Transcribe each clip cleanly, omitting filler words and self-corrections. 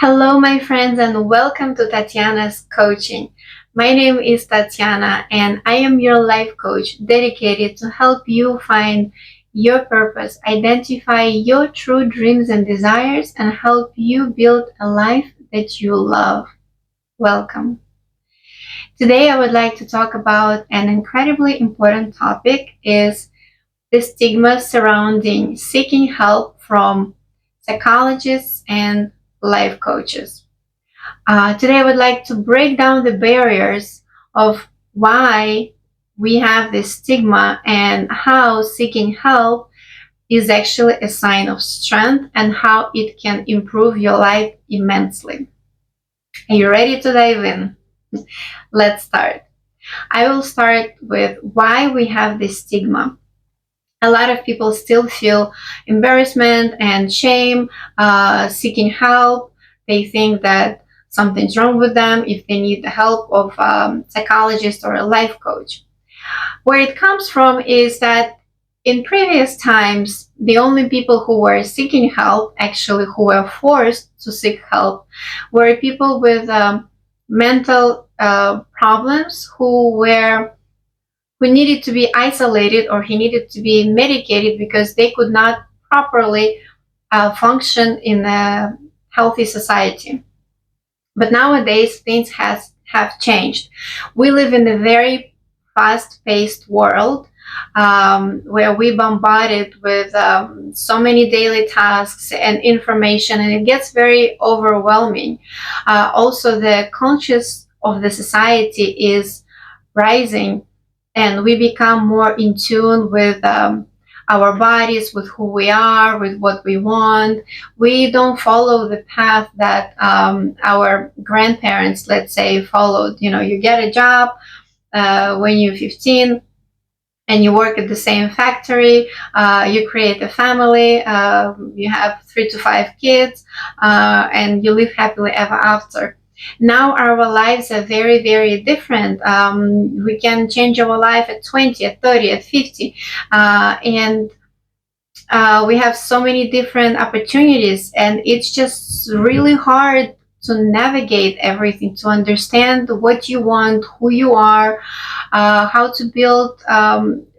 Hello, my friends, and welcome to Tatiana's Coaching. My name is Tatiana, and I am your life coach dedicated to help you find your purpose, identify your true dreams and desires, and help you build a life that you love. Welcome. Today, I would like to talk about an incredibly important topic is the stigma surrounding seeking help from psychologists and life coaches. Today, I would like to break down the barriers of why we have this stigma and how seeking help is actually a sign of strength and how it can improve your life immensely. Are you ready to dive in? Let's start. I will start with why we have this stigma. A lot of people still feel embarrassment and shame seeking help. They think that something's wrong with them if they need the help of a psychologist or a life coach. Where it comes from is that in previous times, the only people who were seeking help, actually who were forced to seek help, were people with mental problems who needed to be isolated or he needed to be medicated because they could not properly function in a healthy society. But nowadays things have changed. We live in a very fast-paced world where we bombarded with so many daily tasks and information, and it gets very overwhelming. Also, the conscious of the society is rising, and we become more in tune with our bodies, with who we are, with what we want. We don't follow the path that our grandparents, let's say, followed. You get a job when you're 15 and you work at the same factory, you create a family, you have 3 to 5 kids, and you live happily ever after. Now our lives are very, very different. We can change our life at 20, at 30, at 50, and we have so many different opportunities, and it's just really hard to navigate everything, to understand what you want, who you are, how to build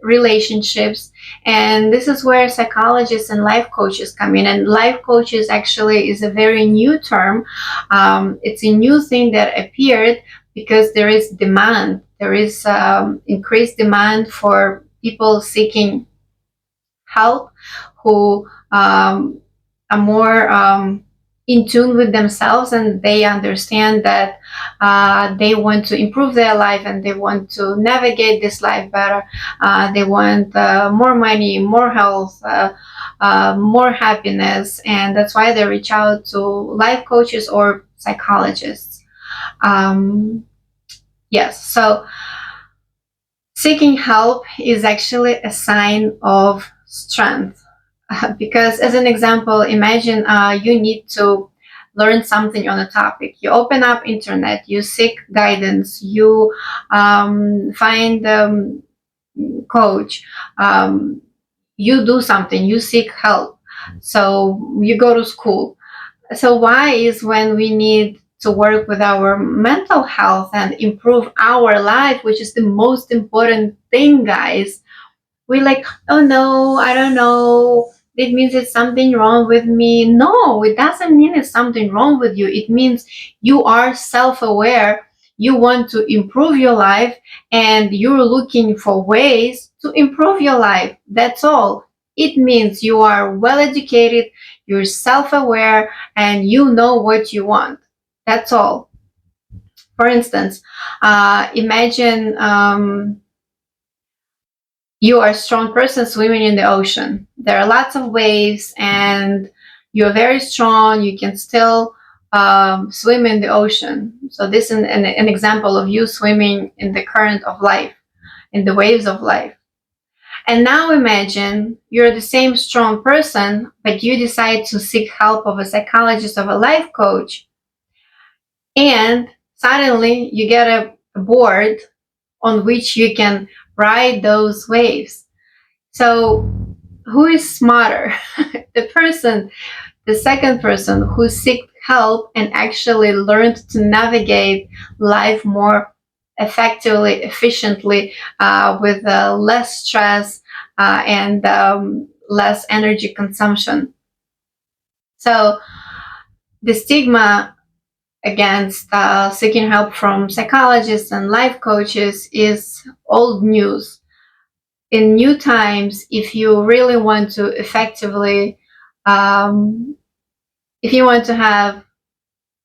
relationships. And this is where psychologists and life coaches come in. And life coaches actually is a very new term. It's a new thing that appeared because there is demand. There is increased demand for people seeking help who are more in tune with themselves, and they understand that they want to improve their life and they want to navigate this life better. They want more money, more health, more happiness, and that's why they reach out to life coaches or psychologists. Yes, so seeking help is actually a sign of strength. Because as an example, imagine you need to learn something on a topic. You open up internet, you seek guidance, you find coach, you do something, you seek help. So you go to school. So why is when we need to work with our mental health and improve our life, which is the most important thing, guys, we like, oh no, I don't know, it means it's something wrong with me. No, it doesn't mean it's something wrong with you. It means you are self-aware, you want to improve your life, and you're looking for ways to improve your life. That's all. It means you are well educated, you're self-aware, and you know what you want. That's all. For instance, imagine you are a strong person swimming in the ocean. There are lots of waves and you're very strong. You can still swim in the ocean. So this is an example of you swimming in the current of life, in the waves of life. And now imagine you're the same strong person, but you decide to seek help of a psychologist, of a life coach, and suddenly you get a board on which you can ride those waves. So who is smarter? The second person who seeks help and actually learned to navigate life more effectively, efficiently, with less stress and less energy consumption. So the stigma against seeking help from psychologists and life coaches is old news. In new times, if you really want to effectively, if you want to have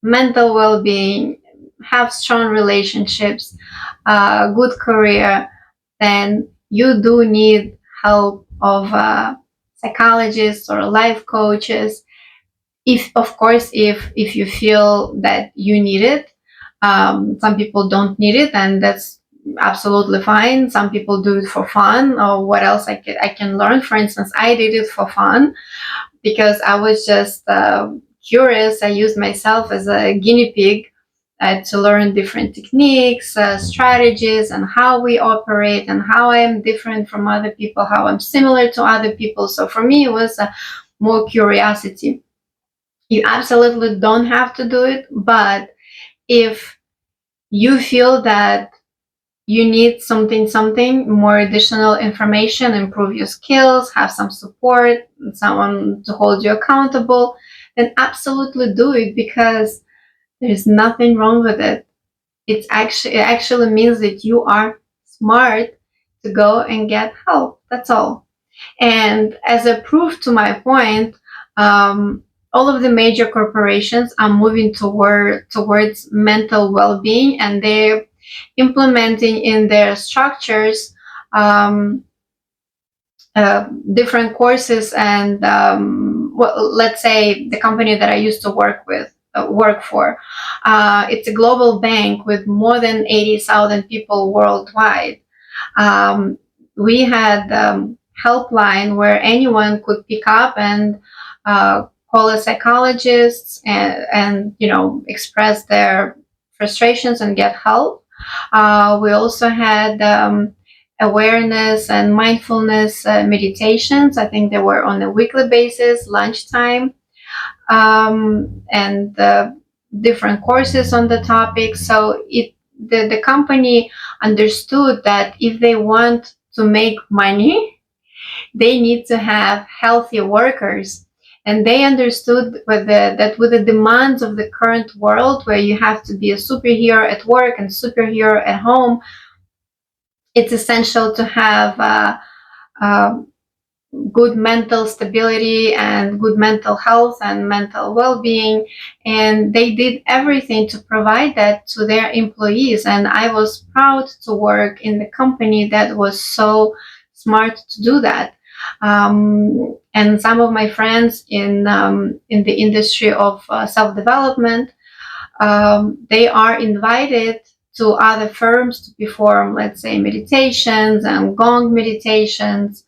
mental well-being, have strong relationships, good career, then you do need help of psychologists or life coaches. If, of course, if you feel that you need it. Some people don't need it, and that's absolutely fine. Some people do it for fun, or what else I can learn. For instance, I did it for fun because I was just curious. I used myself as a guinea pig to learn different techniques, strategies, and how we operate, and how I am different from other people, how I'm similar to other people. So for me, it was more curiosity. You absolutely don't have to do it, but if you feel that you need something more additional information, improve your skills, have some support, someone to hold you accountable, then absolutely do it, because there's nothing wrong with it. It actually means that you are smart to go and get help. That's all. And as a proof to my point, all of the major corporations are moving towards mental well-being, and they're implementing in their structures different courses. And well, let's say the company that I used to work for, it's a global bank with more than 80,000 people worldwide. We had helpline where anyone could pick up and call a psychologist and express their frustrations and get help. We also had awareness and mindfulness meditations. I think they were on a weekly basis, lunchtime, and different courses on the topic. So the company understood that if they want to make money, they need to have healthy workers. And they understood that with the demands of the current world, where you have to be a superhero at work and superhero at home, it's essential to have good mental stability and good mental health and mental well-being. And they did everything to provide that to their employees. And I was proud to work in the company that was so smart to do that. And some of my friends in the industry of self-development, they are invited to other firms to perform, let's say, meditations and gong meditations,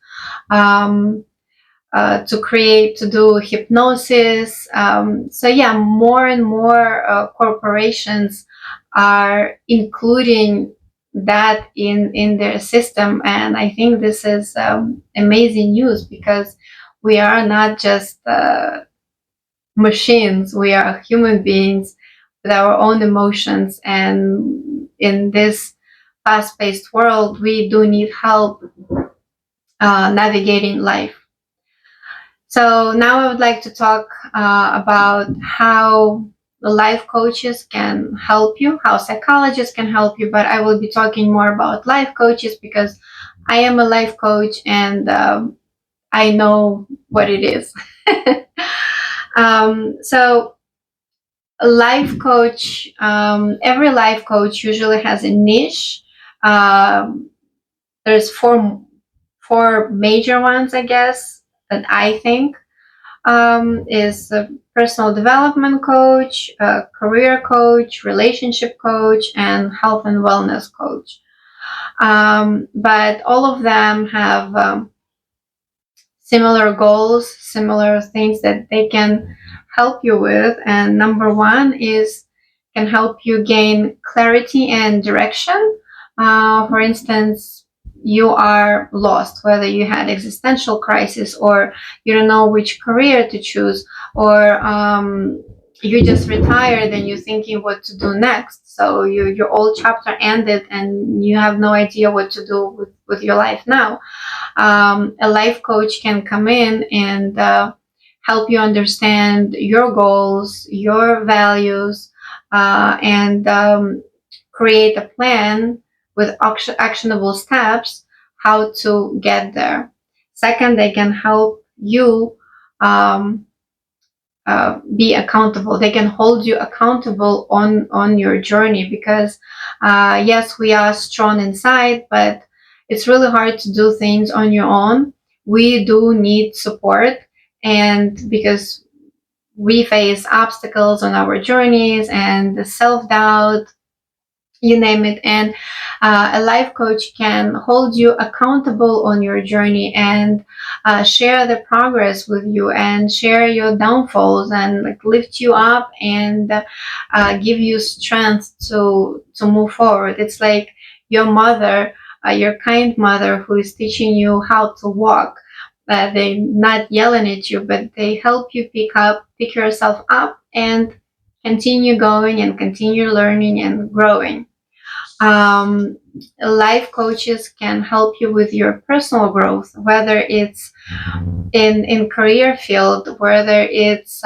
to do hypnosis. So yeah, more and more corporations are including that in their system. And I think this is amazing news, because we are not just machines. We are human beings with our own emotions. And in this fast-paced world, we do need help navigating life. So now I would like to talk about how the life coaches can help you, how psychologists can help you, but I will be talking more about life coaches because I am a life coach, and I know what it is. So a life coach, every life coach usually has a niche. There's four major ones, I guess, that I think is a personal development coach, a career coach, relationship coach, and health and wellness coach. But all of them have similar goals, similar things that they can help you with. And number one is can help you gain clarity and direction. For instance, you are lost, whether you had existential crisis, or you don't know which career to choose, or you just retired and you're thinking what to do next. So your old chapter ended and you have no idea what to do with your life now. A life coach can come in and help you understand your goals, your values, and create a plan with actionable steps how to get there. Second, they can help you um, be accountable. They can hold you accountable on your journey, because yes, we are strong inside, but it's really hard to do things on your own. We do need support, and because we face obstacles on our journeys and the self-doubt, you name it. And a life coach can hold you accountable on your journey and share the progress with you and share your downfalls and like lift you up and give you strength to move forward. It's like your mother, your kind mother, who is teaching you how to walk. They're not yelling at you, but they help you pick yourself up and continue going and continue learning and growing. um, Life coaches can help you with your personal growth, whether it's in career field, whether it's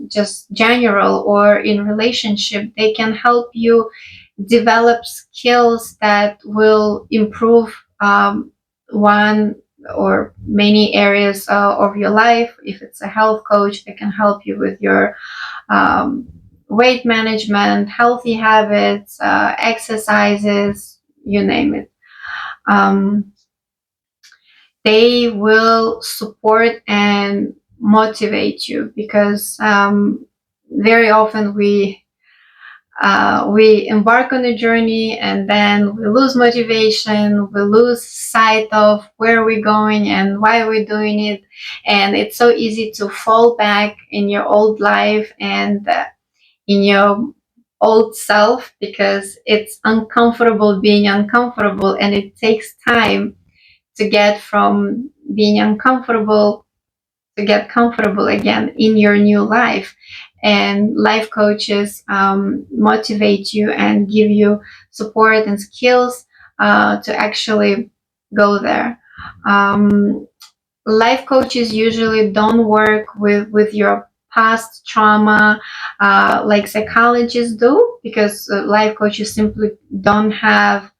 just general or in relationship. They can help you develop skills that will improve one or many areas of your life. If it's a health coach, they can help you with your um, weight management, healthy habits, exercises, you name it. Um, they will support and motivate you, because very often we embark on a journey and then we lose motivation, we lose sight of where we're going and why we're doing it, and it's so easy to fall back in your old life and in your old self, because it's uncomfortable being uncomfortable, and it takes time to get from being uncomfortable to get comfortable again in your new life. And life coaches motivate you and give you support and skills to actually go there. um, Life coaches usually don't work with your past trauma like psychologists do, because life coaches simply don't have,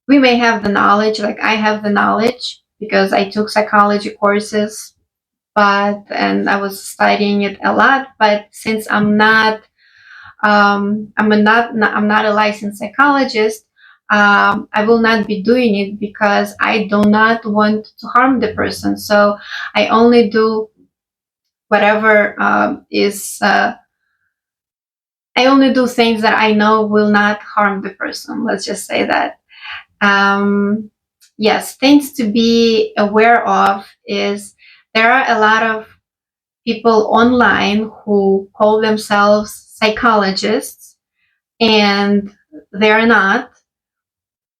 we may have the knowledge, like I have the knowledge because I took psychology courses, but and I was studying it a lot. But since I'm not a licensed psychologist, I will not be doing it because I do not want to harm the person. So I only do whatever I only do things that I know will not harm the person. Let's just say that. Um, yes, things to be aware of is there are a lot of people online who call themselves psychologists, and they're not.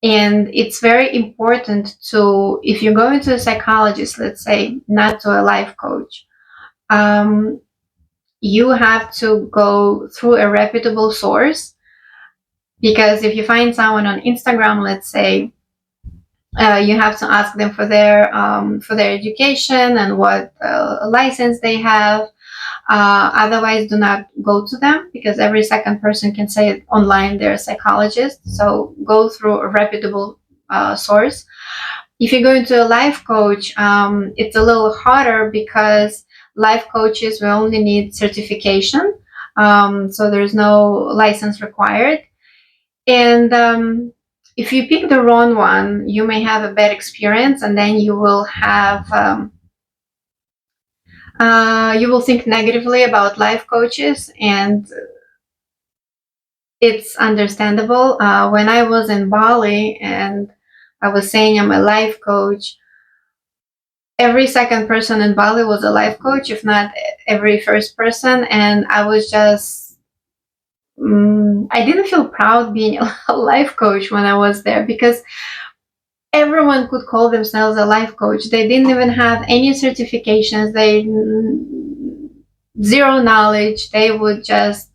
And it's very important to, if you're going to a psychologist, let's say, not to a life coach, um, you have to go through a reputable source. Because if you find someone on Instagram, let's say, you have to ask them for their education and what license they have. Otherwise, do not go to them, because every second person can say online they're a psychologist. So go through a reputable source. If you go into a life coach, it's a little harder, because life coaches will only need certification. So there's no license required. And if you pick the wrong one, you may have a bad experience, and then you will think negatively about life coaches, and it's understandable. When I was in Bali and I was saying I'm a life coach, every second person in Bali was a life coach, if not every first person. And I was just, I didn't feel proud being a life coach when I was there, because everyone could call themselves a life coach. They didn't even have any certifications. zero knowledge. They would just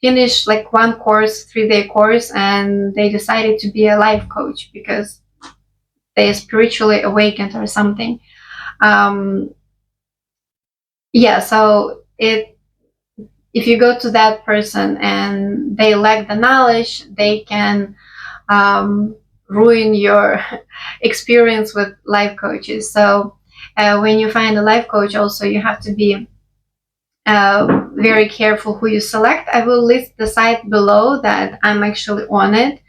finish like one course, 3-day course, and they decided to be a life coach because they spiritually awakened or something. Yeah, so if you go to that person and they lack the knowledge, they can ruin your experience with life coaches. So when you find a life coach, also you have to be very careful who you select. I will list the site below that I'm actually on it,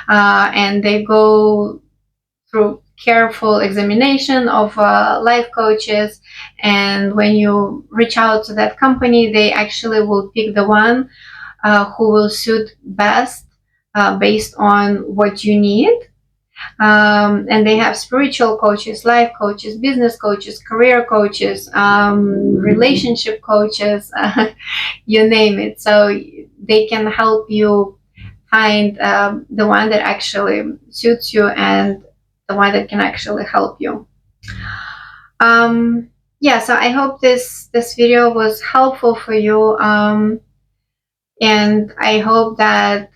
and they go through careful examination of life coaches, and when you reach out to that company, they actually will pick the one who will suit best based on what you need. And they have spiritual coaches, life coaches, business coaches, career coaches, relationship coaches, you name it. So they can help you find the one that actually suits you and the one that can actually help you. Yeah, so I hope this video was helpful for you, and I hope that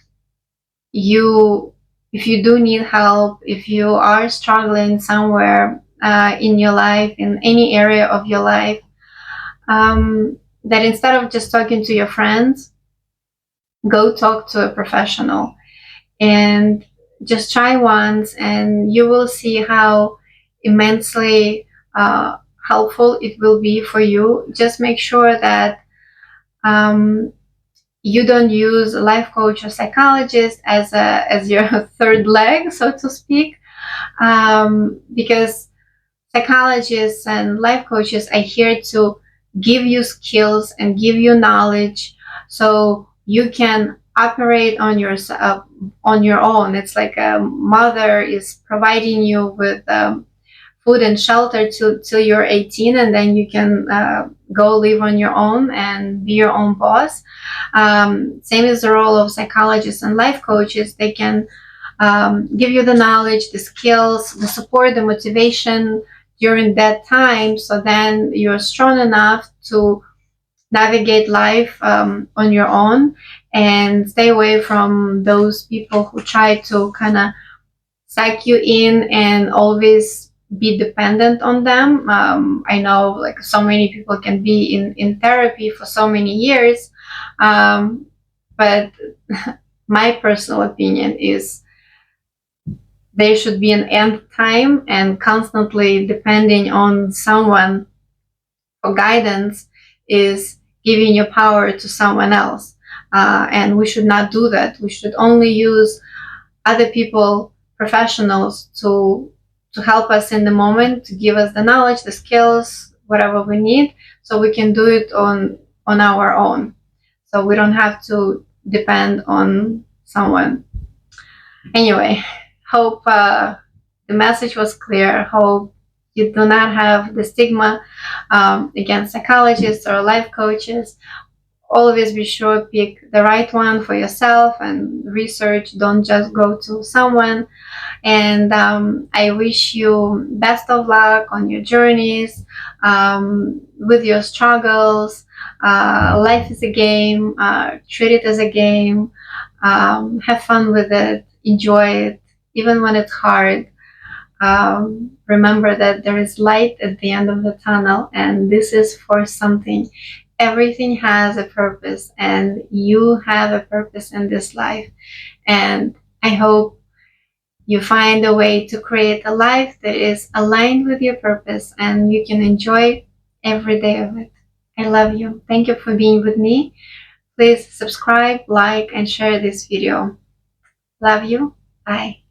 if you do need help, if you are struggling somewhere in your life, in any area of your life, that instead of just talking to your friends, go talk to a professional and just try once, and you will see how immensely helpful it will be for you. Just make sure that you don't use a life coach or psychologist as your third leg, so to speak, because psychologists and life coaches are here to give you skills and give you knowledge so you can operate on your own. It's like a mother is providing you with food and shelter till you're 18, and then you can go live on your own and be your own boss. Same is the role of psychologists and life coaches. They can give you the knowledge, the skills, the support, the motivation during that time, so then you're strong enough to navigate life on your own and stay away from those people who try to kind of psych you in and always be dependent on them. I know like so many people can be in therapy for so many years, but my personal opinion is there should be an end time, and constantly depending on someone for guidance is giving your power to someone else. And we should not do that. We should only use other people, professionals, to help us in the moment, to give us the knowledge, the skills, whatever we need, so we can do it on our own. So we don't have to depend on someone. Anyway, hope the message was clear. Hope you do not have the stigma against psychologists or life coaches. Always be sure to pick the right one for yourself and research. Don't just go to someone. And I wish you best of luck on your journeys, with your struggles. Life is a game. Treat it as a game. Have fun with it. Enjoy it, even when it's hard. Remember that there is light at the end of the tunnel, and this is for something. Everything has a purpose, and you have a purpose in this life. And I hope you find a way to create a life that is aligned with your purpose and you can enjoy every day of it. I love you. Thank you for being with me. Please subscribe, like, and share this video. Love you. Bye.